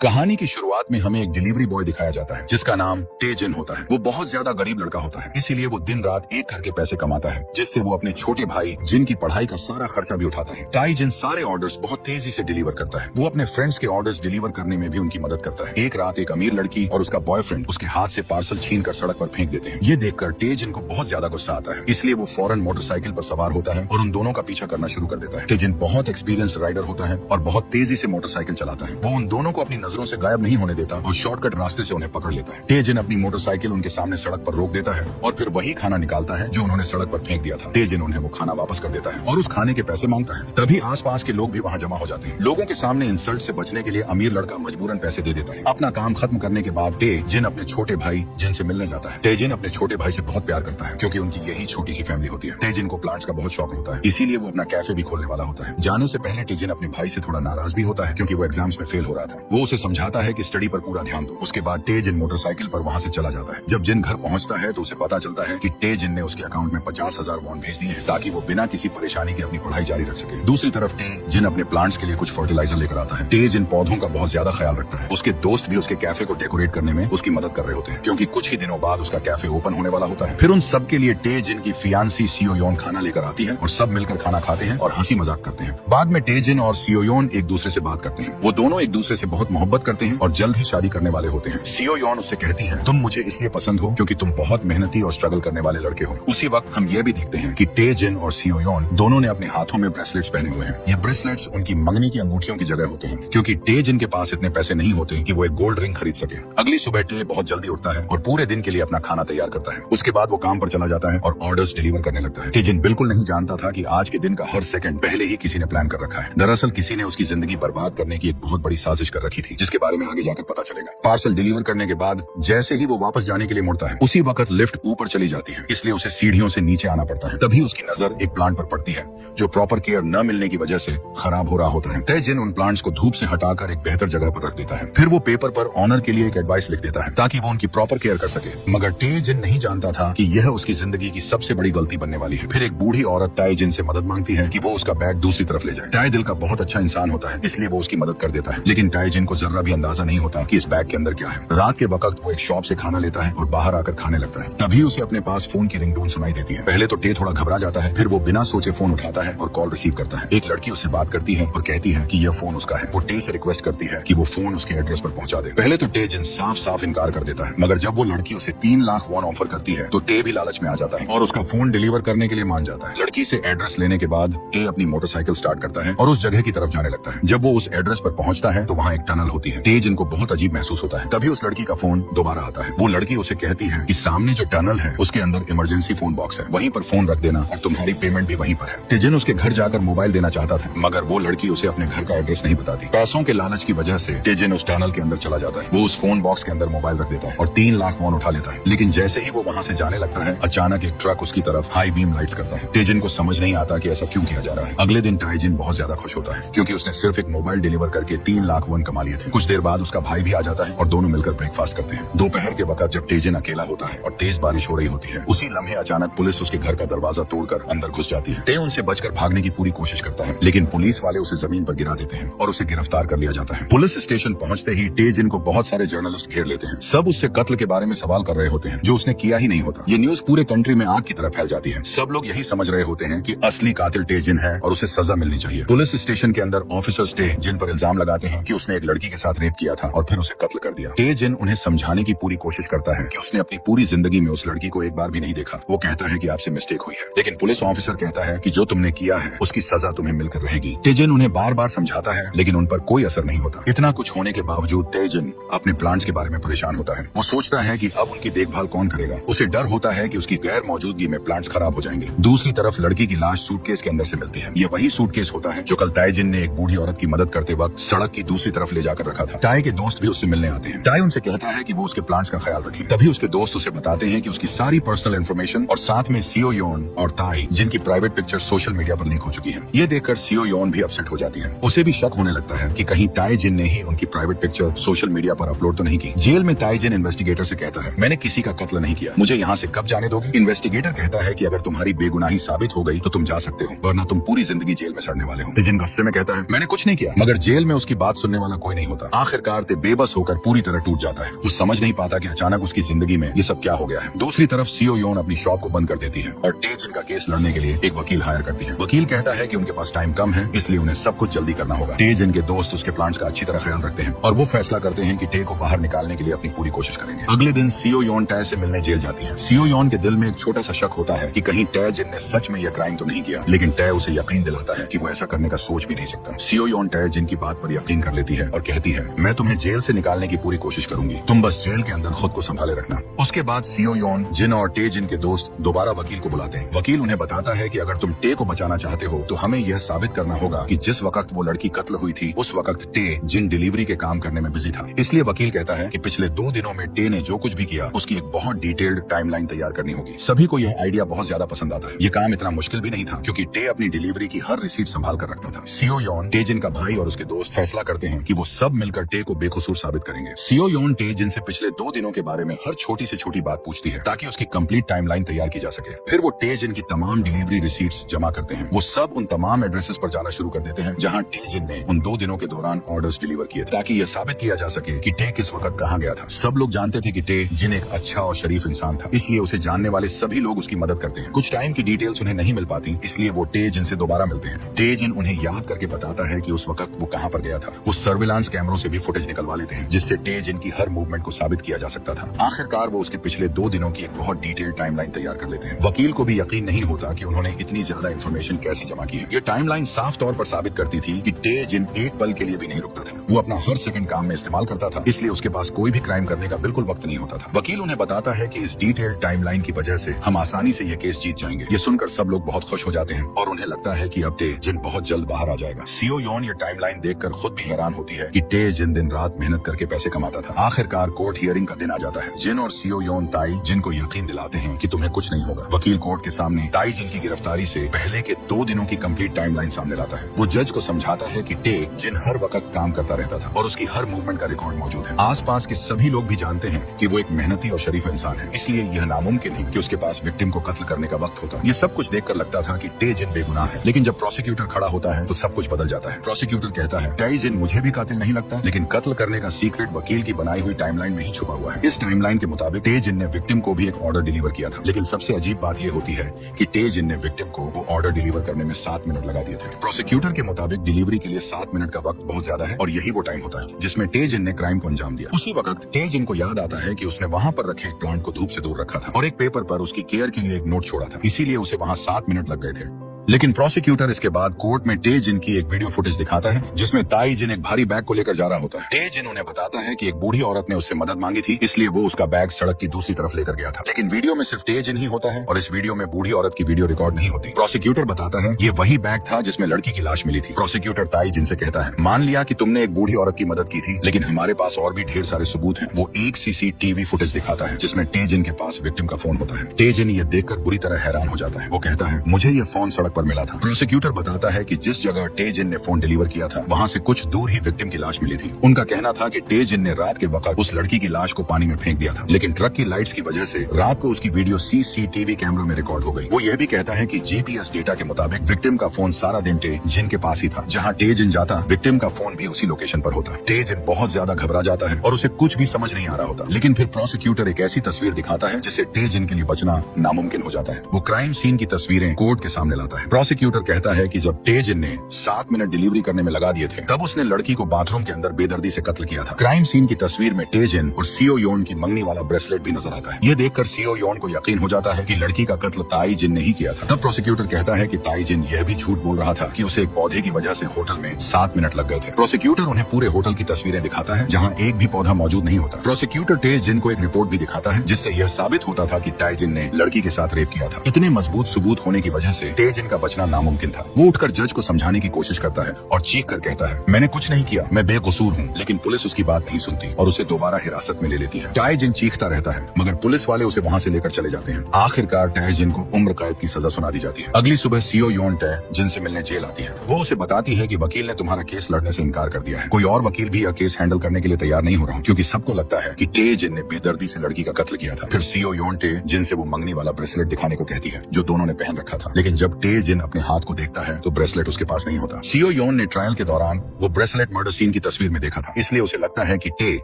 कहानी की शुरुआत में हमें एक डिलीवरी बॉय दिखाया जाता है जिसका नाम टेजिन होता है। वो बहुत ज्यादा गरीब लड़का होता है, इसीलिए वो दिन रात एक करके पैसे कमाता है, जिससे वो अपने छोटे भाई जिन की पढ़ाई का सारा खर्चा भी उठाता है। टाइजिन सारे ऑर्डर्स बहुत तेजी से डिलीवर करता है। वो अपने फ्रेंड्स के ऑर्डर्स डिलीवर करने में भी उनकी मदद करता है। एक रात एक अमीर लड़की और उसका बॉयफ्रेंड उसके हाथ से पार्सल छीन कर सड़क पर फेंक देते हैं। ये देखकर टेजिन को बहुत ज्यादा गुस्सा आता है, इसलिए वो फौरन मोटरसाइकिल पर सवार होता है और उन दोनों का पीछा करना शुरू कर देता है। टेजिन बहुत एक्सपीरियंस्ड राइडर होता है और बहुत तेजी से मोटरसाइकिल चलाता है। वो उन दोनों को अपनी नजरों से गायब नहीं होने देता और शॉर्टकट रास्ते से उन्हें पकड़ लेता है। टेजिन अपनी मोटरसाइकिल उनके सामने सड़क पर रोक देता है और फिर वही खाना निकालता है जो उन्होंने सड़क पर फेंक दिया था। टेजिन उन्हें वो खाना वापस कर देता है और उस खाने के पैसे मांगता है। तभी आसपास के लोग भी वहाँ जमा हो जाते हैं। लोगों के सामने इंसल्ट से बचने के लिए अमीर लड़का मजबूरन पैसे दे देता है। अपना काम खत्म करने के बाद टेजिन अपने छोटे भाई जिन से मिलने जाता है। टेजिन अपने छोटे भाई से बहुत प्यार करता है क्योंकि उनकी यही छोटी सी फैमिली होती है। टेजिन को प्लांट्स का बहुत शौक होता है, इसीलिए वो अपना कैफे भी खोलने वाला होता है। जाने से पहले टेजिन अपने भाई से थोड़ा नाराज भी होता है क्योंकि वो एग्जाम्स में फेल हो रहा था। वो उसे समझाता है कि स्टडी पर पूरा ध्यान दो। उसके बाद टेजिन मोटरसाइकिल पर वहाँ से चला जाता है। जब जिन घर पहुँचता है तो उसे पता चलता है कि टेजिन ने उसके अकाउंट में 50,000 वॉन भेज दिए हैं ताकि वो बिना किसी परेशानी के अपनी पढ़ाई जारी रख सके। दूसरी तरफ टेजिन अपने प्लांट्स के लिए कुछ फर्टिलाइजर लेकर आता है। टेजिन पौधों का बहुत ज्यादा ख्याल रखता है। उसके दोस्त भी उसके कैफे को डेकोरेट करने में उसकी मदद कर रहे होते हैं क्योंकि कुछ ही दिनों बाद उसका कैफे ओपन होने वाला होता है। फिर उन सब के लिए टेजिन की फियांसी सियोयोन खाना लेकर आती है और सब मिलकर खाना खाते हैं और हंसी मजाक करते हैं। बाद में टेजिन और सियोयोन एक दूसरे से बात करते हैं। वो दोनों एक दूसरे से बहुत मोहब्बत करते हैं और जल्द ही शादी करने वाले होते हैं। सियोयोन उससे कहती है, तुम मुझे इसलिए पसंद हो क्योंकि तुम बहुत मेहनती और स्ट्रगल करने वाले लड़के हो। उसी वक्त हम ये भी देखते हैं कि टेजिन और सियोयोन दोनों ने अपने हाथों में ब्रेसलेट्स पहने हुए हैं। ये ब्रेसलेट्स उनकी मंगनी की अंगूठियों की जगह होते हैं क्योंकि टेजिन के पास इतने पैसे नहीं होते कि वो एक गोल्ड रिंग खरीद सके। अगली सुबह टे बहुत जल्दी उठता है और पूरे दिन के लिए अपना खाना तैयार करता है। उसके बाद वो काम पर चला जाता है और ऑर्डर्स डिलीवर करने लगता है। टेजिन बिल्कुल नहीं जानता था कि आज के दिन का हर सेकंड पहले ही किसी ने प्लान कर रखा है। दरअसल किसी ने उसकी जिंदगी बर्बाद करने की एक बहुत बड़ी साजिश कर रखी थी, जिसके बारे में आगे जाकर पता चलेगा। पार्सल डिलीवर करने के बाद जैसे ही वो वापस जाने के लिए मुड़ता है, उसी वक्त लिफ्ट ऊपर चली जाती है, इसलिए उसे सीढ़ियों से नीचे आना पड़ता है। तभी उसकी नजर एक प्लांट पर पड़ती है जो प्रॉपर केयर न मिलने की वजह से खराब हो रहा होता है। टेजिन उन प्लांट्स को धूप से हटाकर एक बेहतर जगह पर रख देता है। फिर वो पेपर पर ऑनर के लिए एक एडवाइस लिख देता है ताकि वो उनकी प्रॉपर केयर कर सके। मगर टेजिन नहीं जानता था कि यह उसकी जिंदगी की सबसे बड़ी गलती बनने वाली है। फिर एक बूढ़ी औरत टाइजिन से मदद मांगती है कि वो उसका बैग दूसरी तरफ ले जाए। टाई दिल का बहुत अच्छा इंसान होता है, इसलिए वो उसकी मदद कर देता है। लेकिन टाइजिन को जरा भी अंदाजा नहीं होता कि इस बैग के अंदर क्या है। रात के वक्त वो एक शॉप से खाना लेता है और बाहर आकर खाने लगता है। तभी उसे अपने पास फोन की रिंगटोन सुनाई देती है। पहले तो टे थोड़ा घबरा जाता है, फिर वो बिना सोचे फोन उठाता है और कॉल रिसीव करता है। एक लड़की उससे बात करती है और कहती है कि यह फोन उसका है। वो टे से रिक्वेस्ट करती है कि वो फोन उसके एड्रेस पर पहुंचा दे। पहले तो टेजिन साफ साफ इनकार कर देता है, मगर जब वो लड़की उसे 3 लाख वॉन ऑफर करती है तो टे भी लालच में आ जाता है और उसका फोन डिलीवर करने के लिए मान जाता है। लड़की से एड्रेस लेने के बाद टे अपनी मोटरसाइकिल स्टार्ट करता है और उस जगह की तरफ जाने लगता है। जब वो उस एड्रेस पर पहुंचता है तो वहाँ एक टनल होती है। टेजिन को बहुत अजीब महसूस होता है। तभी उस लड़की का फोन दोबारा आता है। वो लड़की उसे कहती है कि सामने जो टनल है उसके अंदर इमरजेंसी फोन बॉक्स है, वहीं पर फोन रख देना और तुम्हारी पेमेंट भी वहीं पर है। टेजिन उसके घर जाकर मोबाइल देना चाहता था, मगर वो लड़की उसे अपने घर का एड्रेस नहीं बताती। पैसों के लालच की वजह से टेजिन उस टनल के अंदर चला जाता है। वो उस फोन बॉक्स के अंदर मोबाइल रख देता है और 3 लाख वॉन उठा लेता है। लेकिन जैसे ही वो वहाँ से जाने लगता है, अचानक एक ट्रक उसकी तरफ हाई बीम लाइट्स करता है। टेजिन को समझ नहीं आता कि ऐसा क्यों किया जा रहा है। अगले दिन टाइजिन बहुत ज्यादा खुश होता है क्योंकि उसने सिर्फ एक मोबाइल डिलीवर करके 3 लाख वॉन कमा लिए थे। कुछ देर बाद उसका भाई भी आ जाता है और दोनों मिलकर ब्रेकफास्ट करते हैं। दोपहर के वक्त जब टेजिन अकेला होता है और तेज बारिश हो रही होती है, उसी लम्हे अचानक पुलिस उसके घर का दरवाजा तोड़कर अंदर घुस जाती है। टे उनसे बचकर भागने की पूरी कोशिश करता है, लेकिन पुलिस वाले उसे जमीन पर गिरा देते हैं और उसे गिरफ्तार कर लिया जाता है। पुलिस स्टेशन पहुंचते ही टेजिन को बहुत सारे जर्नलिस्ट घेर लेते हैं। सब उससे कत्ल के बारे में सवाल कर रहे होते हैं जो उसने किया ही नहीं होता। ये न्यूज पूरे कंट्री में आग की तरह फैल जाती है। सब लोग यही समझ रहे होते हैं कि असली कातिल टेजिन है और उसे सजा मिलनी चाहिए। पुलिस स्टेशन के अंदर ऑफिसर्स जिन पर इल्जाम लगाते हैं कि उसने एक लड़की के साथ रेप किया था और फिर उसे कत्ल कर दिया। टेजिन उन्हें समझाने की पूरी कोशिश करता है कि उसने अपनी पूरी जिंदगी में उस लड़की को एक बार भी नहीं देखा। वो कहता है कि आपसे मिस्टेक हुई है, लेकिन पुलिस ऑफिसर कहता है कि जो तुमने किया है उसकी सजा तुम्हें मिलकर रहेगी। टेजिन उन्हें बार बार समझाता है, लेकिन उन पर कोई असर नहीं होता। इतना कुछ होने के बावजूद टेजिन अपने प्लांट्स के बारे में परेशान होता है। वो सोचता है कि अब उनकी देखभाल कौन करेगा। उसे डर होता है कि उसकी गैर मौजूदगी में प्लांट्स खराब हो जाएंगे। दूसरी तरफ लड़की की लाश सूटकेस के अंदर से मिलती है। ये वही सूटकेस होता है जो कल टाइजिन ने एक बूढ़ी औरत की मदद करते वक्त सड़क की दूसरी तरफ ले जाकर रखा था। टाई के दोस्त भी उससे मिलने आते हैं। टाई उनसे कहता है कि वो उसके प्लांट्स का ख्याल रखें। तभी उसके दोस्त उसे बताते हैं कि उसकी सारी पर्सनल इन्फॉर्मेशन और साथ में सियोयोन और टाई जिनकी प्राइवेट पिक्चर सोशल मीडिया पर लीक हो चुकी है। ये देखकर सियोयोन भी अपसेट हो जाती है। उसे भी शक होने लगता है कि कहीं टाइजिन ने ही उनकी प्राइवेट पिक्चर सोशल मीडिया पर अपलोड तो नहीं की। जेल में टाइजिन इन्वेस्टिगेटर से कहता है, मैंने किसी का कत्ल नहीं किया, मुझे यहाँ से कब जाने दोगे? इन्वेस्टिगेटर कहता है कि अगर तुम्हारी बेगुनाही साबित हो गई तो तुम जा सकते हो, वरना तुम पूरी जिंदगी जेल में सड़ने वाले हो। टाइजिन गुस्से में कहता है, मैंने कुछ नहीं किया, मगर जेल में उसकी बात सुनने वाला कोई नहीं होता। आखिरकार ते बेबस होकर पूरी तरह टूट जाता है। वो समझ नहीं पाता कि अचानक उसकी जिंदगी में ये सब क्या हो गया है। दूसरी तरफ सीओ योन अपनी शॉप को बंद कर देती है और टे जिन का केस लड़ने के लिए एक वकील हायर करती है। वकील कहता है कि उनके पास टाइम कम है, इसलिए उन्हें सब कुछ जल्दी करना होगा। टे जिन के दोस्त उसके प्लान्स का अच्छी तरह ख्याल रखते हैं और वो फैसला करते हैं कि टे को बाहर निकालने के लिए अपनी पूरी कोशिश करेंगे। अगले दिन सीओ योन टे से मिलने जेल जाती है। सीओ योन के दिल में एक छोटा सा शक होता है कि कहीं टे जिन ने सच में यह क्राइम तो नहीं किया, लेकिन टे उसे यकीन दिलाता है कि वो ऐसा करने का सोच भी नहीं सकता। सीओ योन टे जिन की बात पर यकीन कर लेती है और कहती है, मैं तुम्हें जेल से निकालने की पूरी कोशिश करूंगी, तुम बस जेल के अंदर खुद को संभाले रखना। उसके बाद सीओ योन जिन और टे जिन के दोस्त दोबारा वकील को बुलाते हैं। वकील उन्हें बताता है कि अगर तुम टे को बचाना चाहते हो तो हमें यह साबित करना होगा कि जिस वक्त वो लड़की कत्ल हुई थी उस वक्त टे जिन डिलीवरी के काम करने में बिजी था। इसलिए वकील कहता है कि पिछले 2 दिनों में टे ने जो कुछ भी किया उसकी एक बहुत डिटेल्ड टाइमलाइन तैयार करनी होगी। सभी को यह आइडिया बहुत ज्यादा पसंद आता है। ये काम इतना मुश्किल भी नहीं था क्योंकि टे अपनी डिलीवरी की हर रिसीट संभाल कर रखता था। सीओ योन टे जिन का भाई और उसके दोस्त फैसला करते हैं कि वो सब मिलकर टे को बेकसूर साबित करेंगे। सीओ योन टे जिन से पिछले 2 दिनों के बारे में हर छोटी से छोटी बात पूछती है ताकि उसकी कंप्लीट टाइमलाइन तैयार की जा सके। फिर वो टे जिन की तमाम डिलीवरी रिसीट्स जमा करते हैं। वो सब उन तमाम एड्रेसेस पर जाना शुरू कर देते हैं जहां टे जिन ने उन 2 दिनों के दौरान ऑर्डर्स डिलीवर किए ताकि यह साबित किया जा सके कि टे किस वक्त कहां गया था। सब लोग जानते थे कि टे जिन एक अच्छा और शरीफ इंसान था, इसलिए उसे जानने वाले सभी लोग उसकी मदद करते हैं। कुछ टाइम की डिटेल्स उन्हें नहीं मिल पाती, इसलिए वो टे जिन से दोबारा मिलते हैं। टे जिन उन्हें याद करके बताता है कि उस वक्त वो कहां पर गया था। वो सर्विलांस कैमरों से भी फुटेज निकलवा लेते हैं जिससे टे जिन की हर मूवमेंट को साबित किया जा सकता था। आखिरकार वो उसके पिछले 2 दिनों की एक बहुत डिटेल्ड टाइमलाइन तैयार कर लेते हैं। वकील को भी यकीन नहीं होता कि उन्होंने इतनी ज्यादा इंफॉर्मेशन कैसे जमा की है। ये टाइमलाइन साफ तौर पर साबित करती थी कि टे जिन एक पल के लिए भी नहीं रुकता था। वो अपना हर सेकंड काम में इस्तेमाल करता था, इसलिए उसके पास कोई भी क्राइम करने का बिल्कुल वक्त नहीं होता था। वकील उन्हें बताता है कि इस डिटेल्ड टाइमलाइन की वजह से हम आसानी से ये केस जीत जाएंगे। ये सुनकर सब लोग बहुत खुश हो जाते हैं और उन्हें लगता है कि अब टे जिन बहुत जल्द बाहर आ जाएगा। सीओ योन ये टाइमलाइन देखकर खुद भी हैरान होती है कि टे जिन दिन रात मेहनत करके पैसे कमाता था। आखिरकार कोर्ट हियरिंग का दिन आ जाता है। जिन और सीओ योन ताई जिन को यकीन दिलाते हैं कि तुम्हें कुछ नहीं होगा। वकील कोर्ट के सामने ताई जिन की गिरफ्तारी से पहले के 2 दिनों की कंप्लीट टाइमलाइन सामने लाता है। वो जज को समझाता है कि टे जिन हर वक्त काम करता रहता था और उसकी हर मूवमेंट का रिकॉर्ड मौजूद है। आसपास के सभी लोग भी जानते हैं कि वो एक मेहनती और शरीफ इंसान है, इसलिए यह नामुमकिन है कि उसके पास विक्टिम को कत्ल करने का वक्त होता। ये सब कुछ देखकर लगता था कि टे जिन बेगुनाह है, लेकिन जब प्रोसिक्यूटर खड़ा होता है तो सब कुछ बदल जाता है। प्रोसिक्यूटर कहता है, टे जिन मुझे भी कातिल नहीं लगता, लेकिन कत्ल करने का सीक्रेट वकील की बनाई हुई टाइमलाइन में ही छुपा हुआ है। इस टाइमलाइन के मुताबिक टे जिन ने विक्टिम को भी एक ऑर्डर डिलीवर किया था, लेकिन सबसे अजीब बात यह होती है कि टे जिन ने विक्टिम को वो ऑर्डर डिलीवर करने में 7 मिनट लगा दिए थे। प्रोसिक्यूटर के मुताबिक डिलीवरी के लिए 7 मिनट का वक्त बहुत ज्यादा है और यही वो टाइम होता है जिसमें टे जिन ने क्राइम को अंजाम दिया। उसी वक्त टे जिन को याद आता है कि उसने वहां पर रखे एक प्लांट को धूप से दूर रखा था और एक पेपर पर उसकी केयर के लिए एक नोट छोड़ा था, इसीलिए उसे वहां 7 मिनट लग गए थे। लेकिन प्रोसिक्यूटर इसके बाद कोर्ट में टे जिन की एक वीडियो फुटेज दिखाता है जिसमें ताई जिन एक भारी बैग को लेकर जा रहा होता है। टे जिन उन्हें बताता है कि एक बूढ़ी औरत ने उससे मदद मांगी थी, इसलिए वो उसका बैग सड़क की दूसरी तरफ लेकर गया था। लेकिन वीडियो में सिर्फ टे जिन ही होता है और इस वीडियो में बूढ़ी औरत की वीडियो रिकॉर्ड नहीं होती। प्रोसिक्यूटर बताता है ये वही बैग था जिसमें लड़की की लाश मिली थी। प्रोसिक्यूटर ताई जिन से कहता है, मान लिया कि तुमने एक बूढ़ी औरत की मदद की थी, लेकिन हमारे पास और भी ढेर सारे सबूत हैं। वो एक सीसीटीवी फुटेज दिखाता है जिसमें टे जिन के पास विक्टिम का फोन होता है। टे जिन ये देखकर बुरी तरह हैरान हो जाता है। वो कहता है, मुझे ये फोन सड़क पर मिला था। प्रोसिक्यूटर बताता है कि जिस जगह टे जिन ने फोन डिलीवर किया था वहां से कुछ दूर ही विक्टिम की लाश मिली थी। उनका कहना था कि टे जिन ने रात के वक्त उस लड़की की लाश को पानी में फेंक दिया था, लेकिन ट्रक की लाइट्स की वजह से रात को उसकी वीडियो सीसीटीवी कैमरा में रिकॉर्ड हो गई। वो यह भी कहता है कि जीपीएस डेटा के मुताबिक विक्टिम का फोन सारा दिन टे जिन के पास ही था। जहाँ टे जिन जाता विक्टिम का फोन भी उसी लोकेशन पर होता। टे जिन बहुत ज्यादा घबरा जाता है और उसे कुछ भी समझ नहीं आ रहा होता, लेकिन फिर प्रोसिक्यूटर एक ऐसी तस्वीर दिखाता है जिससे टे जिन के लिए बचना नामुमकिन हो जाता है। वो क्राइम सीन की तस्वीरें कोर्ट के सामने लाता है। प्रोसिक्यूटर कहता है कि जब टे जिन ने 7 मिनट डिलीवरी करने में लगा दिए थे तब उसने लड़की को बाथरूम के अंदर बेदर्दी से कत्ल किया था। क्राइम सीन की तस्वीर में टे जिन और सीओ योन की मंगनी वाला ब्रेसलेट भी नजर आता है। ये देखकर सीओ योन को यकीन हो जाता है कि लड़की का कत्ल ताई जिन ने ही किया था। तब प्रोसिक्यूटर कहता है कि ताई जिन यह भी झूठ बोल रहा था कि उसे एक पौधे की वजह से होटल में 7 मिनट लग गए थे। प्रोसिक्यूटर उन्हें पूरे होटल की तस्वीरें दिखाता है जहाँ एक भी पौधा मौजूद नहीं होता। प्रोसिक्यूटर टे जिन को एक रिपोर्ट भी दिखाता है जिससे यह साबित होता था कि ताई जिन ने लड़की के साथ रेप किया था। इतने मजबूत सबूत होने की वजह से टे जिन का बचना नामुमकिन था। वो उठकर जज को समझाने की कोशिश करता है और चीख कर कहता है, मैंने कुछ नहीं किया, मैं बेकसूर हूँ। लेकिन पुलिस उसकी बात नहीं सुनती और उसे दोबारा हिरासत में ले लेती है। ताई जिन चीखता रहता है मगर पुलिस वाले उसे वहाँ से लेकर चले जाते हैं। आखिरकार ताई जिन को उम्र कैद की सजा सुना दी जाती है। अगली सुबह सीओ योन टे जिन से मिलने जेल आती है। वो उसे बताती है कि वकील ने तुम्हारा केस लड़ने से इनकार कर दिया है। कोई और वकील भी यह केस हैंडल करने के लिए तैयार नहीं हो रहा क्योंकि सबको लगता है कि टे जिन ने बेदर्दी से लड़की का कत्ल किया था। फिर सीओ योन टे जिन से वो मंगनी वाला ब्रेसलेट दिखाने को कहती है जो दोनों ने पहन रखा था। लेकिन जब टे टे जिन अपने हाथ को देखता है तो ब्रेसलेट उसके पास नहीं होता। सीओ योन ने ट्रायल के दौरान वो ब्रेसलेट मर्डर सीन की तस्वीर में देखा था, इसलिए उसे लगता है कि टे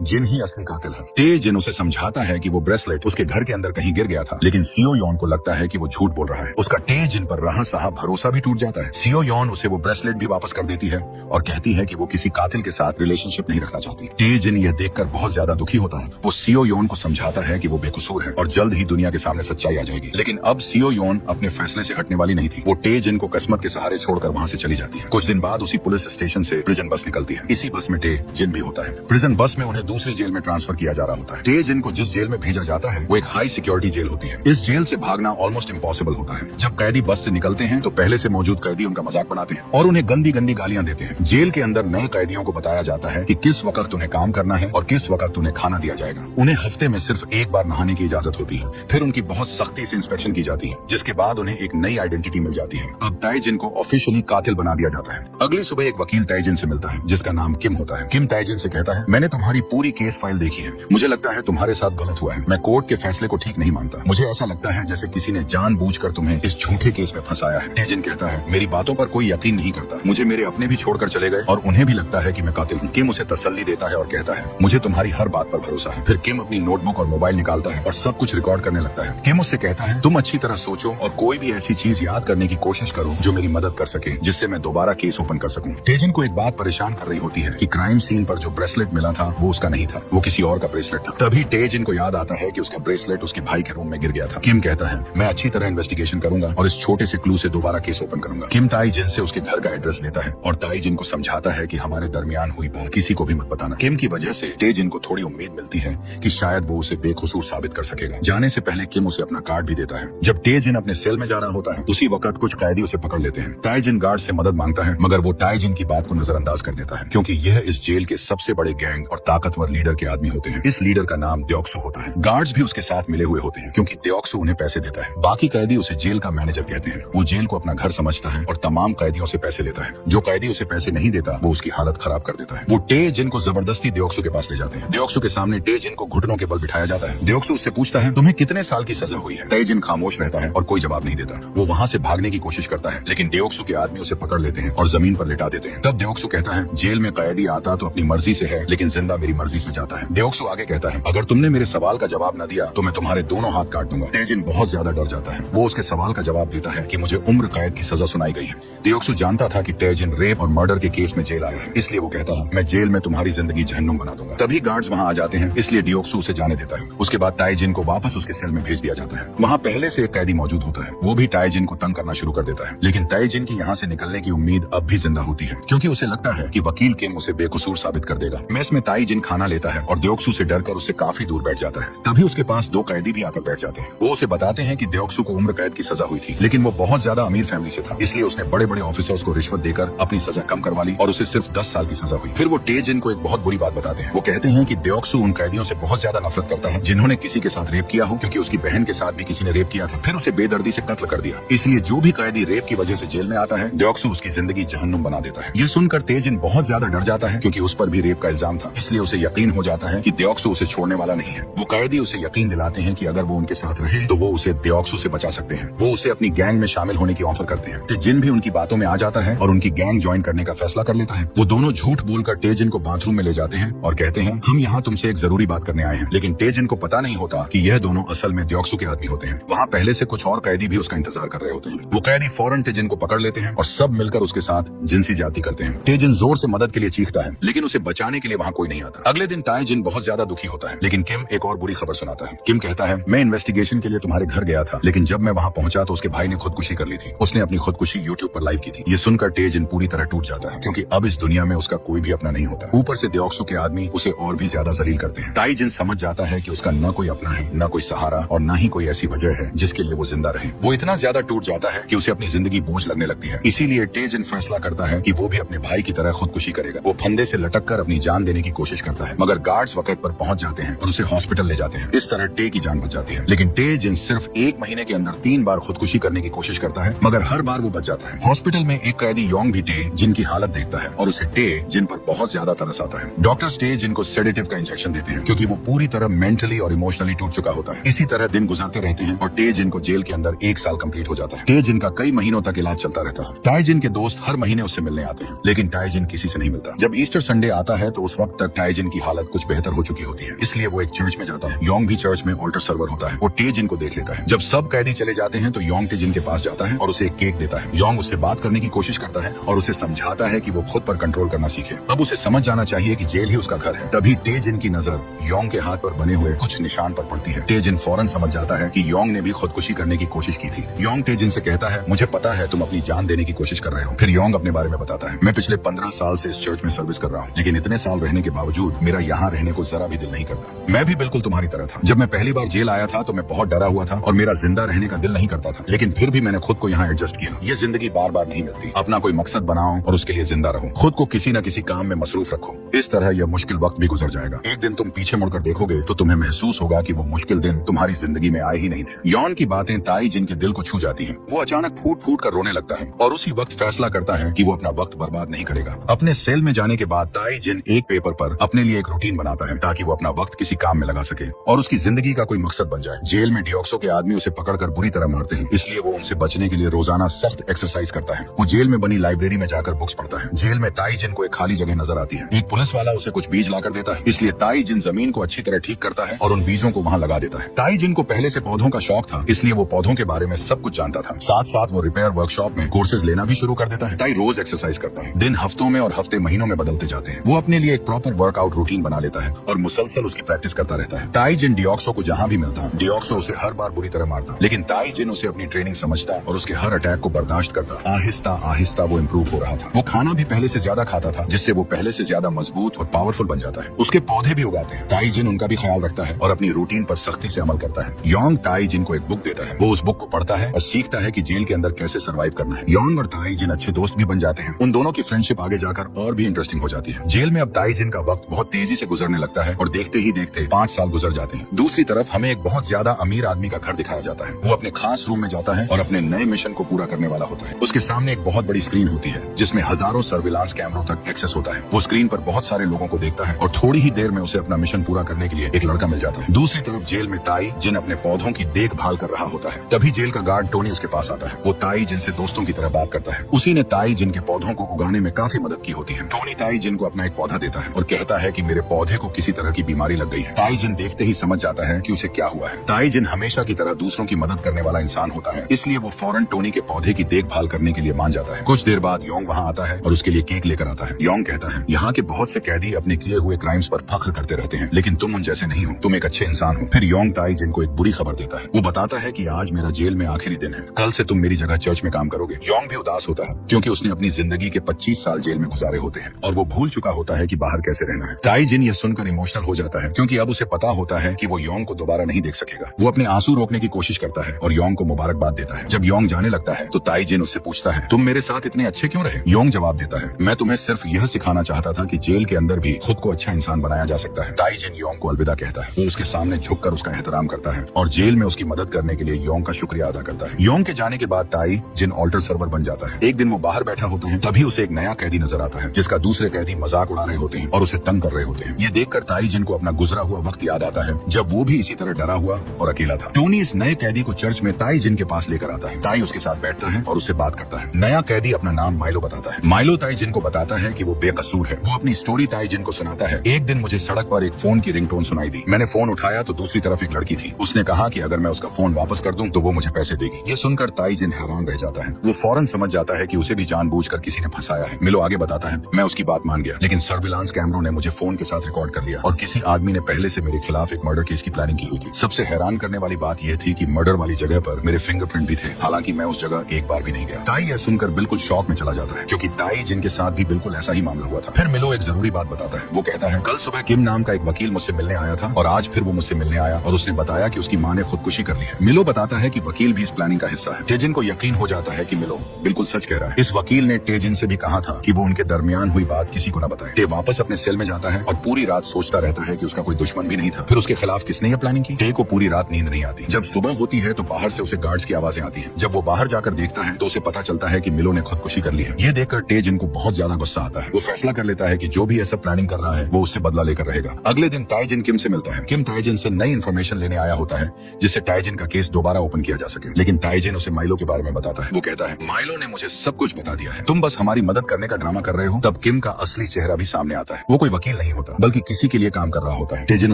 जिन ही असली कातिल है। टे जिन उसे समझाता है कि वो ब्रेसलेट उसके घर के अंदर कहीं गिर गया था, लेकिन सीओ योन को लगता है कि वो झूठ बोल रहा है। उसका टे जिन पर रहा सहा भरोसा भी टूट जाता है। सीओ योन उसे वो ब्रेसलेट भी वापस कर देती है और कहती है कि वो किसी कातिल के साथ रिलेशनशिप नहीं रखना चाहती। टे जिन यह देखकर बहुत ज्यादा दुखी होता है। वो सीओ योन को समझाता है कि वो बेकसूर है और जल्द ही दुनिया के सामने सच्चाई आ जाएगी। लेकिन अब सीओ योन अपने फैसले से हटने वाली नहीं थी। वो टे जिन को किस्मत के सहारे छोड़कर वहाँ से चली जाती है। कुछ दिन बाद उसी पुलिस स्टेशन से प्रिजन बस निकलती है। इसी बस में टे जिन भी होता है। प्रिजन बस में उन्हें दूसरी जेल में ट्रांसफर किया जा रहा होता है। टे जिन को जिस जेल में भेजा जाता है वो एक हाई सिक्योरिटी जेल होती है। इस जेल से भागना ऑलमोस्ट इम्पॉसिबल होता है। जब कैदी बस से निकलते हैं तो पहले से मौजूद कैदी उनका मजाक बनाते हैं और उन्हें गंदी गंदी गालियां देते हैं। जेल के अंदर नए कैदियों को बताया जाता है कि किस वक्त उन्हें काम करना है और किस वक्त उन्हें खाना दिया जाएगा। उन्हें हफ्ते में सिर्फ एक बार नहाने की इजाजत होती है। फिर उनकी बहुत सख्ती से इंस्पेक्शन की जाती है, जिसके बाद उन्हें एक नई आइडेंटिटी मिल जाती है। अब ताई जिन को ऑफिशियली कातिल बना दिया जाता है। अगली सुबह एक वकील ताई जिन से मिलता है जिसका नाम किम होता है। किम ताई जिन से कहता है, मैंने तुम्हारी पूरी केस फाइल देखी है। मुझे लगता है तुम्हारे साथ गलत हुआ है। मैं कोर्ट के फैसले को ठीक नहीं मानता। मुझे ऐसा लगता है जैसे किसी ने जानबूझकर तुम्हें इस झूठे केस में फंसाया है। ताई जिन कहता है, मेरी बातों पर कोई यकीन नहीं करता। मुझे मेरे अपने भी छोड़कर चले गए और उन्हें भी लगता है कि मैं कातिल हूँ। किम उसे तसल्ली देता है और कहता है, मुझे तुम्हारी हर बात पर भरोसा है। फिर किम अपनी नोटबुक और मोबाइल निकालता है और सब कुछ रिकॉर्ड करने लगता है। किम उससे कहता है, तुम अच्छी तरह सोचो और कोई भी ऐसी चीज याद करने की कोशिश करो जो मेरी मदद कर सके, जिससे मैं दोबारा केस ओपन कर सकूं। तेजिन को एक बात परेशान कर रही होती है कि क्राइम सीन पर जो ब्रेसलेट मिला था वो उसका नहीं था, वो किसी और का ब्रेसलेट था। तभी तेजिन को याद आता है कि उसका ब्रेसलेट उसके भाई के रूम में गिर गया था। किम कहता है, मैं अच्छी तरह इन्वेस्टिगेशन करूंगा और इस छोटे से क्लू से दोबारा केस ओपन करूंगा। किम ताई जिन से उसके घर का एड्रेस लेता है और ताई जिन को समझाता है कि हमारे दरमियान हुई बात किसी को भी मत बताना। किम की वजह से तेजिन को थोड़ी उम्मीद मिलती है कि शायद वो उसे बेकसूर साबित कर सकेगा। जाने से पहले किम उसे अपना कार्ड भी देता है। जब तेजिन अपने सेल में जा रहा होता है उसी वक्त कुछ कैदी उसे पकड़ लेते हैं। ताई जिन गार्ड से मदद मांगता है, मगर वो ताई जिन की बात को नजरअंदाज कर देता है क्योंकि यह इस जेल के सबसे बड़े गैंग और ताकतवर लीडर के आदमी होते हैं। इस लीडर का नाम द्योक्सु होता है। गार्ड्स भी उसके साथ मिले हुए होते हैं क्योंकि द्योक्सु उन्हें पैसे देता है। बाकी कैदी उसे जेल का मैनेजर कहते हैं। वो जेल को अपना घर समझता है और तमाम कैदियों से पैसे लेता है। जो कैदी उसे पैसे नहीं देता वो उसकी हालत खराब कर देता है। वो टे जिन को जबरदस्ती द्योक्सु के पास ले जाते हैं। द्योक्सु के सामने टे जिन को घुटनों के बल बिठाया जाता है। द्योक्सु उससे पूछता है, तुम्हें कितने साल की सजा हुई है? तेजिन खामोश रहता है और कोई जवाब नहीं देता। वो वहाँ से भागने की कोशिश करता है, लेकिन द्योक्सु के आदमी उसे पकड़ लेते हैं और जमीन पर लिटा देते हैं। तब द्योक्सु कहता है, जेल में कैदी आता तो अपनी मर्जी से है, लेकिन जिंदा मेरी मर्जी से जाता है। द्योक्सु आगे कहता है, अगर तुमने मेरे सवाल का जवाब न दिया तो मैं तुम्हारे दोनों हाथ काट दूंगा। तेजिन बहुत ज्यादा डर जाता है। वो उसके सवाल का जवाब देता है कि मुझे उम्र कैद की सजा सुनाई गई है। द्योक्सु जानता था कि तेजिन रेप और मर्डर के केस में जेल आया है, इसलिए वो कहता है, मैं जेल में तुम्हारी जिंदगी जहन्नुम बना दूंगा। तभी गार्ड्स वहाँ आ जाते हैं, इसलिए द्योक्सु उसे जाने देता है। उसके बाद ताई जिन को वापस उसके सेल में भेज दिया जाता है। वहाँ पहले से एक कैदी मौजूद होता है। वो भी ताई जिन को तंग करना शुरू कर देता है, लेकिन ताई जिन की यहाँ से निकलने की उम्मीद अब भी जिंदा होती है क्योंकि उसे लगता है कि वकील किम उसे बेकसूर साबित कर देगा। मेस में ताई जिन खाना लेता है और द्योक्सु से डरकर उससे काफी दूर बैठ जाता है। तभी उसके पास दो कैदी भी आकर बैठ जाते हैं। वो उसे बताते हैं कि द्योक्सु को उम्र कैद की सजा हुई थी, लेकिन वो बहुत ज्यादा अमीर फैमिली से था, इसलिए उसने बड़े बड़े ऑफिसर्स को रिश्वत देकर अपनी सजा कम करवा ली और उसे सिर्फ 10 साल की सजा हुई। फिर वो टे जिन को एक बहुत बुरी बात बताते हैं। वो कहते हैं कि द्योक्सु उन कैदियों से बहुत ज्यादा नफरत करता है जिन्होंने किसी के साथ रेप किया हो, क्योंकि उसकी बहन के साथ भी किसी ने रेप किया था, फिर उसे बेदर्दी से कत्ल कर दिया। इसलिए जो भी कैदी रेप की वजह से जेल में आता है, द्योक्सु उसकी जिंदगी जहन्नुम बना देता है। ये सुनकर तेजिन बहुत ज्यादा डर जाता है क्योंकि उस पर भी रेप का इल्जाम था, इसलिए उसे यकीन हो जाता है कि द्योक्सु उसे छोड़ने वाला नहीं है। वो कैदी उसे यकीन दिलाते हैं कि अगर वो उनके साथ रहे तो वो उसे द्योक्सु से बचा सकते हैं। वो उसे अपनी गैंग में शामिल होने की ऑफर करते हैं। तेजिन भी उनकी बातों में आ जाता है और उनकी गैंग ज्वाइन करने का फैसला कर लेता है। वो दोनों झूठ बोलकर तेजिन को बाथरूम में ले जाते हैं और कहते हैं, हम यहाँ तुमसे एक जरूरी बात करने आए हैं। लेकिन तेजिन को पता नहीं होता कि यह दोनों असल में द्योक्सु के आदमी होते हैं। वहाँ पहले से कुछ और कैदी भी उसका इंतजार कर रहे होते हैं। वो कैदी फौरन तेजिन को पकड़ लेते हैं और सब मिलकर उसके साथ जिनसी ज्यादती करते हैं। तेजिन जोर से मदद के लिए चीखता है, लेकिन उसे बचाने के लिए वहाँ कोई नहीं आता। अगले दिन ताई जिन बहुत ज्यादा दुखी होता है, लेकिन किम एक और बुरी खबर सुनाता है। किम कहता है, मैं इन्वेस्टिगेशन के लिए तुम्हारे घर गया था, लेकिन जब मैं वहाँ पहुंचा तो उसके भाई ने खुदकुशी कर ली थी। उसने अपनी खुदकुशी यूट्यूब पर लाइव की थी। ये सुनकर तेजिन पूरी तरह टूट जाता है क्योंकि अब इस दुनिया में उसका कोई भी अपना नहीं होता। ऊपर से द्योक्सु के आदमी उसे और भी ज्यादा जलील करते हैं। ताई जिन समझ जाता है कि उसका न कोई अपना है, न कोई सहारा और न ही कोई ऐसी वजह है जिसके लिए वो जिंदा रहे। वो इतना ज्यादा टूट जाता है कि उसे अपनी जिंदगी बोझ लगने लगती है। इसीलिए तेजिन फैसला करता है कि वो भी अपने भाई की तरह खुदकुशी करेगा। वो फंदे से लटक कर अपनी जान देने की कोशिश करता है, मगर गार्ड्स वक्त पर पहुंच जाते हैं और उसे हॉस्पिटल ले जाते हैं। इस तरह टे की जान बच जाती है। लेकिन टे जिन सिर्फ 1 महीने के अंदर 3 बार खुदकुशी करने की कोशिश करता है, मगर हर बार वो बच जाता है। हॉस्पिटल में एक कैदी योंग भी टे जिन की हालत देखता है और उसे टे जिन पर बहुत ज्यादा तरस आता है। डॉक्टर्स टे जिन को सेडेटिव का इंजेक्शन देते हैं क्योंकि वो पूरी तरह मेंटली और इमोशनली टूट चुका होता है। इसी तरह दिन गुजरते रहते हैं और टे जिन को जेल के अंदर 1 साल कंप्लीट हो जाता है। टे जिन का का कई महीनों तक इलाज चलता रहता है। टाइजिन के दोस्त हर महीने उससे मिलने आते हैं, लेकिन टाइजिन किसी से नहीं मिलता। जब ईस्टर संडे आता है तो उस वक्त तक टाइजिन की हालत कुछ बेहतर हो चुकी होती है, इसलिए वो एक चर्च में जाता है। योंग भी चर्च में ऑल्टर सर्वर होता है। वो टेजिन को देख लेता है। जब सब कैदी चले जाते हैं तो योंग टेजिन के पास जाता है और उसे एक केक देता है। योंग उससे बात करने की कोशिश करता है और उसे समझाता है कि वो खुद पर कंट्रोल करना सीखे। अब उसे समझ जाना चाहिए कि जेल ही उसका घर है। तभी टेजिन की नजर योंग के हाथ पर बने हुए कुछ निशान पर पड़ती है। टेजिन फौरन समझ जाता है कि योंग ने भी खुदकुशी करने की कोशिश की थी। योंग टेजिन से कहता है, मुझे पता है तुम अपनी जान देने की कोशिश कर रहे हो। फिर योंग अपने बारे में बताता है, मैं पिछले 15 साल से इस चर्च में सर्विस कर रहा हूँ, लेकिन इतने साल रहने के बावजूद मेरा यहाँ रहने को जरा भी दिल नहीं करता। मैं भी बिल्कुल तुम्हारी तरह था। जब मैं पहली बार जेल आया था तो मैं बहुत डरा हुआ था और मेरा जिंदा रहने का दिल नहीं करता था, लेकिन फिर भी मैंने खुद को यहाँ एडजस्ट किया। ये जिंदगी बार बार नहीं मिलती। अपना कोई मकसद बनाओ और उसके लिए जिंदा रहो। खुद को किसी न किसी काम में मसरूफ रखो। इस तरह यह मुश्किल वक्त भी गुजर जाएगा। एक दिन तुम पीछे मुड़कर देखोगे तो तुम्हें महसूस होगा कि वो मुश्किल दिन तुम्हारी जिंदगी में आए ही नहीं थे। यॉन की बातें ताई जिन के दिल को छू जाती हैं। वो अचानक फूट फूट कर रोने लगता है और उसी वक्त फैसला करता है कि वो अपना वक्त बर्बाद नहीं करेगा। अपने सेल में जाने के बाद ताई जिन एक पेपर पर अपने लिए एक रूटीन बनाता है ताकि वो अपना वक्त किसी काम में लगा सके और उसकी जिंदगी का कोई मकसद बन जाए। जेल में डियोक्सो के आदमी उसे पकड़कर बुरी तरह मारते हैं, इसलिए वो उनसे बचने के लिए रोजाना सख्त एक्सरसाइज करता है। वो जेल में बनी लाइब्रेरी में जाकर बुक्स पढ़ता है। जेल में ताई जिन को एक खाली जगह नजर आती है। एक पुलिस वाला उसे कुछ बीज लाकर देता है, इसलिए ताई जिन जमीन को अच्छी तरह ठीक करता है और उन बीजों को वहाँ लगा देता है। ताई जिन को पहले से पौधों का शौक था, इसलिए वो पौधों के बारे में सब कुछ जानता था। साथ साथ वो रिपेयर वर्कशॉप में कोर्सेज लेना भी शुरू कर देता है। ताई रोज एक्सरसाइज करता है। दिन हफ्तों में और हफ्ते महीनों में बदलते जाते हैं। वो अपने लिए एक प्रॉपर वर्कआउट रूटीन बना लेता है और मुसलसल उसकी प्रैक्टिस करता रहता है। ताई जिन डियोक्सो को जहाँ भी मिलता, डियोक्सो उसे हर बार बुरी तरह मारता, लेकिन ताई जिन उसे अपनी ट्रेनिंग समझता और उसके हर अटैक को बर्दाश्त करता। आहिस्ता आहिस्ता वो इम्प्रूव हो रहा था। वो खाना भी पहले से ज्यादा खाता था, जिससे वो पहले से ज्यादा मजबूत और पावरफुल बन जाता है। उसके पौधे भी उगाते हैं। ताई जिन उनका भी ख्याल रखता है और अपनी रूटीन पर सख्ती से अमल करता है। योंग ताई जिन को एक बुक देता है। वो उस बुक को पढ़ता है और सीखता है कि जेल के अंदर कैसे सर्वाइव करना है। योंग और ताई जिन अच्छे दोस्त भी बन जाते हैं। उन दोनों की फ्रेंडशिप आगे जाकर और भी इंटरेस्टिंग हो जाती है। जेल में अब ताई जिन का वक्त बहुत तेजी से गुजरने लगता है और देखते ही देखते 5 साल गुजर जाते हैं। दूसरी तरफ हमें एक बहुत ज्यादा अमीर आदमी का घर दिखाया जाता है। वो अपने खास रूम में जाता है और अपने नए मिशन को पूरा करने वाला होता है। उसके सामने एक बहुत बड़ी स्क्रीन होती है जिसमें हजारों सर्विलांस कैमरों तक एक्सेस होता है। वो स्क्रीन पर बहुत सारे लोगों को देखता है और थोड़ी ही देर में उसे अपना मिशन पूरा करने के लिए एक लड़का मिल जाता है। दूसरी तरफ जेल में ताई जिन अपने पौधों की देखभाल कर रहा होता है। तभी जेल का गार्ड टोनी उसके पास आता है। वो ताई जिन से दोस्तों की तरह बात करता है। उसी ने ताई जिन के पौधों को उगाने में काफी मदद की होती है। टोनी ताई जिन को अपना एक पौधा देता है और कहता है कि मेरे पौधे को किसी तरह की बीमारी लग गई है। ताई जिन देखते ही समझ जाता है कि उसे क्या हुआ है। ताई जिन हमेशा की तरह दूसरों की मदद करने वाला इंसान होता है, इसलिए वो फौरन टोनी के पौधे की देखभाल करने के लिए मान जाता है। कुछ देर बाद योंग वहाँ आता है और उसके लिए केक लेकर आता है। योंग कहता है, यहाँ के बहुत से कैदी अपने किए हुए क्राइम्स पर फख्र करते रहते हैं, लेकिन तुम उन जैसे नहीं हो। तुम एक अच्छे इंसान हो। फिर योंग ताई जिन को एक बुरी खबर देता है। वो बताता है कि आज मेरा जेल में आखिरी दिन है। कल से तुम मेरी जगह चर्च में काम करोगे। योंग भी उदास होता है क्योंकि उसने अपनी जिंदगी के 25 साल जेल में गुजारे होते हैं और वो भूल चुका होता है कि बाहर कैसे रहना है। ताई जिन यह सुनकर इमोशनल हो जाता है क्योंकि अब उसे पता होता है कि वो योंग को दोबारा नहीं देख सकेगा। वो अपने आंसू रोकने की कोशिश करता है और योंग को मुबारकबाद देता है। जब योंग जाने लगता है तो ताई जिन उससे पूछता है, तुम मेरे साथ इतने अच्छे क्यों रहे? योंग जवाब देता है, मैं तुम्हें सिर्फ यह सिखाना चाहता था कि जेल के अंदर भी खुद को अच्छा इंसान बनाया जा सकता है। ताई जिन योंग को अलविदा कहता है। वो उसके सामने झुककर उसका एहतराम करता है और जेल में उसकी मदद करने के लिए योंग का शुक्रिया अदा करता है। योंग के जाने के बाद ताई जिन ऑल्टर सर्वर बन जाता है। एक दिन वो बाहर बैठा होता है, तभी उसे एक नया कैदी नजर आता है जिसका दूसरे कैदी मजाक उड़ा रहे होते हैं और उसे तंग कर रहे होते हैं। ये देखकर ताई जिन को अपना गुजरा हुआ वक्त याद आता है जब वो भी इसी तरह डरा हुआ और अकेला था। टोनी इस नए कैदी को चर्च में ताई जिन के पास लेकर आता है। ताई उसके साथ बैठता है और उससे बात करता है। नया कैदी अपना नाम माइलो बताता है। माइलो ताई जिन को बताता है कि वो बेकसूर है। वो अपनी स्टोरी ताई जिन को सुनाता है। एक दिन मुझे सड़क पर एक फोन की रिंगटोन सुनाई दी। मैंने फोन उठाया तो दूसरी तरफ एक लड़की थी। उसने कहा कि अगर मैं उसका फोन वापस कर दूं तो वो मुझे पैसे देगी। ये सुनकर ताई जिन हैरान रह जाता है। वो फौरन समझ जाता है कि उसे भी जानबूझकर किसी ने फंसाया है। मिलो आगे बताता है, मैं उसकी बात मान गया, लेकिन सर्विलांस कैमरों ने मुझे फोन के साथ रिकॉर्ड कर लिया और किसी आदमी ने पहले से मेरे खिलाफ एक मर्डर केस की प्लानिंग की हुई थी। सबसे हैरान करने वाली बात यह थी कि मर्डर वाली जगह पर मेरे फिंगरप्रिंट भी थे, हालांकि मैं उस जगह एक बार भी नहीं गया। ताई यह सुनकर बिल्कुल शॉक में चला जाता है क्योंकि ताई जिन के साथ भी बिल्कुल ऐसा ही मामला हुआ था। फिर मिलो एक जरूरी बात बताता है। वो कहता है, कल सुबह किम नाम का एक वकील मुझसे मिलने आया था और आज फिर वो मुझसे मिलने आया और उसने बताया कि उसकी माँ ने खुदकुशी कर ली है। मिलो बताता है कि वकील भी इस प्लानिंग का हिस्सा है। टेजिन को यकीन हो जाता है कि मिलो बिल्कुल सच कह रहा है। इस वकील ने टेजिन से भी कहा था कि वो उनके दरमियान हुई बात किसी को न बताए। टे वापस अपने सेल में जाता है और पूरी रात सोचता रहता है कि उसका कोई दुश्मन भी नहीं था। फिर उसके खिलाफ किसने यह प्लानिंग की? टे को पूरी रात नींद नहीं आती। जब सुबह होती है तो बाहर से उसे गार्ड्स की आवाजें आती हैं। जब वो बाहर जाकर देखता है तो उसे पता चलता है कि मिलो ने खुदकुशी कर ली है। ये देखकर टेजिन को बहुत ज्यादा गुस्सा आता है। वो फैसला कर लेता है कि जो भी ऐसा प्लानिंग कर रहा है वो उससे बदला लेकर रहेगा। अगले दिन ताईजिन किम से मिलता है। किम ताईजिन से नई इन्फॉर्मेशन लेने आया होता है जिससे ताईजिन का केस दोबारा ओपन किया जा सके, लेकिन ताईजिन उसे माइलो के बारे में बताता है। वो कहता है, माइलो ने मुझे सब कुछ बता दिया है, तुम बस हमारी मदद करने का ड्रामा कर रहे हो। तब किम का असली चेहरा भी सामने आता है। वो कोई वकील नहीं होता, बल्कि किसी के लिए काम कर रहा होता है। टेजिन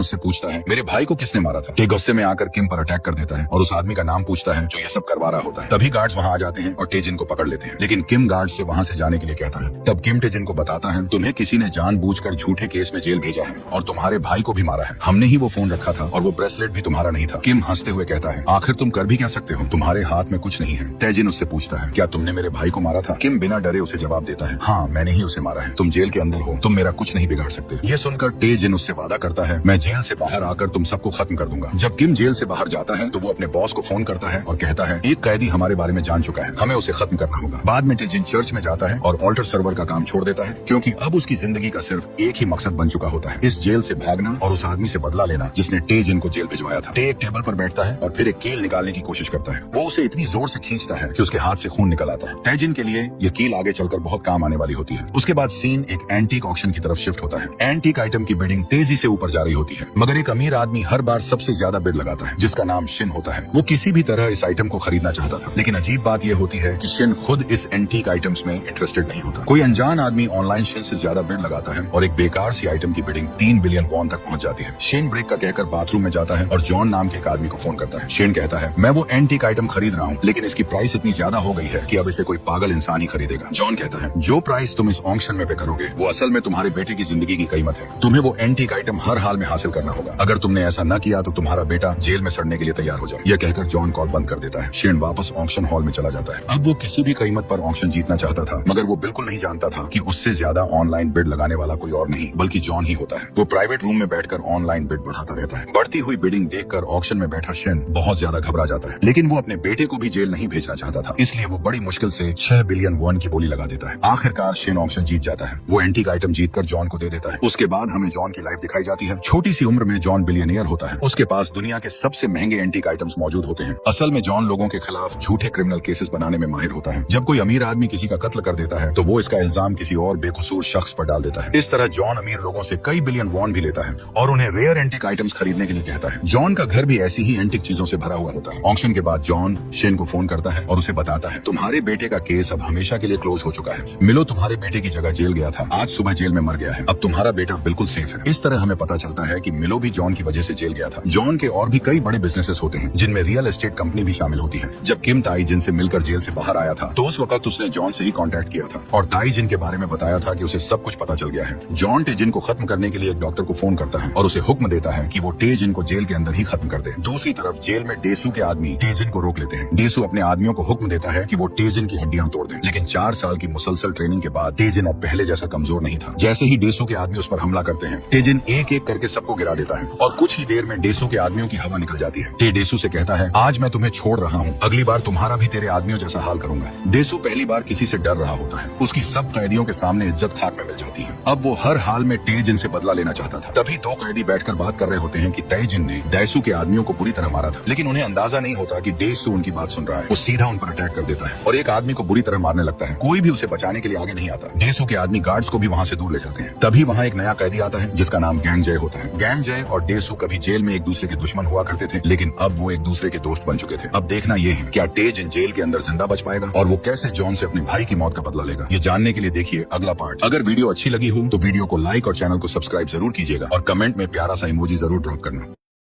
उससे पूछता है, मेरे भाई को किसने मारा था? टे गुस्से में आकर किम पर अटैक कर देता है और उस आदमी का नाम पूछता है जो ये सब करवा रहा होता है। तभी गार्ड्स वहां आ जाते हैं और टेजिन को पकड़ लेते हैं, लेकिन किम गार्ड से वहां से जाने के लिए कहता है। तब किम टेजिन को बताता है, तुम्हें किसी ने जानबूझकर झूठे केस में जेल भेजा है और तुम्हारे भाई को भी मारा है। हमने ही वो फोन रखा था और वो ब्रेसलेट भी तुम्हारा नहीं था। किम हंसते हुए कहता है, आखिर तुम कर भी क्या सकते हो, तुम्हारे हाथ में कुछ नहीं है। टेजिन उससे पूछता है, क्या तुमने मेरे भाई को मारा था? किम बिना डरे उसे जवाब देता है, हाँ मैंने ही उसे मारा है। तुम जेल के अंदर हो, तुम मेरा कुछ नहीं बिगाड़ सकते। ये सुनकर टेजिन उससे वादा करता है, मैं जेल से बाहर आकर तुम सबको खत्म कर दूंगा। जब किम जेल से बाहर जाता है तो वो अपने बॉस को फोन करता है और कहता है, एक कैदी हमारे बारे में जान चुका है, हमें उसे खत्म करना होगा। बाद में टेजिन चर्च में जाता है और ऑल्टर सर्वर का काम छोड़ देता है, क्योंकि अब उसकी जिंदगी का सिर्फ एक ही मकसद बन चुका होता है, इस जेल से भागना और उस आदमी से बदला लेना जिसने टेजिन को जेल भिजवाया था। टे एक टेबल पर बैठता है और फिर एक कील निकालने की कोशिश करता है। वो उसे इतनी जोर से खींचता है कि उसके हाथ से खून निकल आता है। टेजिन के लिए ये कील आगे चलकर बहुत काम आने वाली होती है। उसके बाद सीन एक एंटीक ऑक्शन की तरफ शिफ्ट होता है। एंटीक आइटम की बिडिंग तेजी से ऊपर जा रही होती है, मगर एक अमीर आदमी हर बार सबसे ज्यादा बिड लगाता है, जिसका नाम शिन होता है। वो किसी भी तरह इस आइटम को खरीदना चाहता था, लेकिन अजीब बात यह होती है कि शिन खुद इस एंटीक आइटम्स में इंटरेस्टेड नहीं होता। कोई अनजान आदमी ऑनलाइन शिन से ज्यादा बिड लगाता है और एक बेकार सी आइटम की बिडिंग 3 बिलियन वॉन तक पहुंच जाती है। शेन ब्रेक का कहकर बाथरूम में जाता है और जॉन नाम के एक आदमी को फोन करता है। शेन कहता है, मैं वो एंटीक आइटम खरीद रहा हूँ, लेकिन इसकी प्राइस इतनी ज्यादा हो गई है कि अब इसे कोई पागल इंसान ही खरीदेगा। जॉन कहता है, जो प्राइस तुम इस ऑक्शन में पे करोगे वो असल में तुम्हारे बेटे की जिंदगी की कीमत है। तुम्हें वो एंटीक आइटम हर हाल में हासिल करना होगा। अगर तुमने ऐसा न किया तो तुम्हारा बेटा जेल में सड़ने के लिए तैयार हो जाए। यह कहकर जॉन कॉल बंद कर देता है। शेन वापस ऑक्शन हॉल में चला जाता है। अब वो किसी भी कीमत पर ऑक्शन जीतना चाहता था, मगर वो बिल्कुल नहीं जानता था कि उससे ज्यादा ऑनलाइन बिड लगाने वाला कोई और नहीं बल्कि जॉन ही होता है। वो प्राइवेट रूम में बैठकर ऑनलाइन बिड बढ़ाता रहता है। बढ़ती हुई बिडिंग देखकर ऑक्शन में बैठा शेन बहुत ज्यादा घबरा जाता है, लेकिन वो अपने बेटे को भी जेल नहीं भेजना चाहता था, इसलिए वो बड़ी मुश्किल से 6 बिलियन वॉन की बोली लगा देता है। आखिरकार शेन ऑक्शन जीत जाता है। वो एंटीक आइटम जीतकर जॉन को दे देता है। उसके बाद हमें जॉन की लाइफ दिखाई जाती है। छोटी सी उम्र में जॉन बिलियनियर होता है। उसके पास दुनिया के सबसे महंगे एंटीक आइटम्स मौजूद होते हैं। असल में जॉन लोगों के खिलाफ झूठे क्रिमिनल केसेस बनाने में माहिर होता है। जब कोई अमीर आदमी किसी का कत्ल कर देता है तो वो इसका इल्जाम किसी और बेकसूर शख्स पर डाल देता है। इस तरह जॉन अमीर लोगों से कई बिलियन वॉन भी लेता है और उन्हें रेयर एंटीक आइटम्स खरीदने के लिए कहता है। जॉन का घर भी ऐसी ही एंटीक चीजों से भरा हुआ होता है। ऑक्शन के बाद जॉन शेन को फोन करता है और उसे बताता है, तुम्हारे बेटे का केस अब हमेशा के लिए क्लोज हो चुका है। मिलो तुम्हारे बेटे की जगह जेल गया था, आज सुबह जेल में मर गया है। अब तुम्हारा बेटा बिल्कुल सेफ है। इस तरह हमें पता चलता है कि मिलो भी जॉन की वजह से जेल गया था। जॉन के और भी कई बड़े बिजनेसेस होते हैं, जिनमें रियल एस्टेट कंपनी भी शामिल होती है। जब किम ताई जिन से मिलकर जेल से बाहर आया था तो उस वक्त उसने जॉन से ही कांटेक्ट किया था और ताई जिन के बारे में बताया था कि उसे सब कुछ पता चल गया है। जॉन टेजिन को खत्म करने के लिए एक डॉक्टर को फोन करता है और उसे हुक्म देता है कि वो टेजिन को जेल के अंदर ही खत्म कर दे। दूसरी तरफ जेल में डेसू के आदमी टेजिन को रोक लेते हैं। डेसू अपने आदमियों को हुक्म देता है कि वो टेजिन की हड्डियां तोड़ दें, लेकिन 4 साल की मुसलसल ट्रेनिंग के बाद टेजिन अब पहले जैसा कमजोर नहीं था। जैसे ही डेसू के आदमी उस पर हमला करते हैं, टेजिन एक एक करके सबको गिरा देता है और कुछ ही देर में डेसू के आदमियों की हवा निकल जाती है। टे डेसू से कहता है, आज मैं तुम्हें छोड़ रहा हूँ, अगली बार तुम्हारा भी तेरे आदमियों जैसा हाल करूंगा। डेसू पहली बार किसी से डर रहा होता है। उसकी सब कैदियों के सामने इज्जत खाक में मिल जाती है। अब वो हर हाल में टेजिन से बदला लेना चाहता था। तभी 2 कैदी बैठकर बात कर रहे होते हैं कि टेजिन ने डेसू के आदमियों को बुरी तरह मारा था, लेकिन उन्हें अंदाजा नहीं होता कि डेसू उनकी बात सुन रहा है। वो सीधा उन पर अटैक कर देता है और एक आदमी को बुरी तरह मारने लगता है। कोई भी उसे बचाने के लिए आगे नहीं आता। डेसू के आदमी गार्ड्स को भी वहाँ से दूर ले जाते हैं। तभी वहाँ एक नया कैदी आता है जिसका नाम गैंग जय होता है। गैंग जय और डेसू कभी जेल में एक दूसरे के दुश्मन हुआ करते थे, लेकिन अब वो एक दूसरे के दोस्त बन चुके थे। अब देखना ये है, क्या टेजिन जेल के अंदर जिंदा बच पाएगा और वो कैसे जॉन से अपने भाई की मौत का बदला लेगा। ये जानने के लिए देखिए अगला पार्ट। अगर वीडियो अच्छी लगी हो तो वीडियो को लाइक और चैनल को सब्सक्राइब जरूर कीजिएगा और कमेंट में प्यारा सा इमोजी जरूर ड्रॉप करना।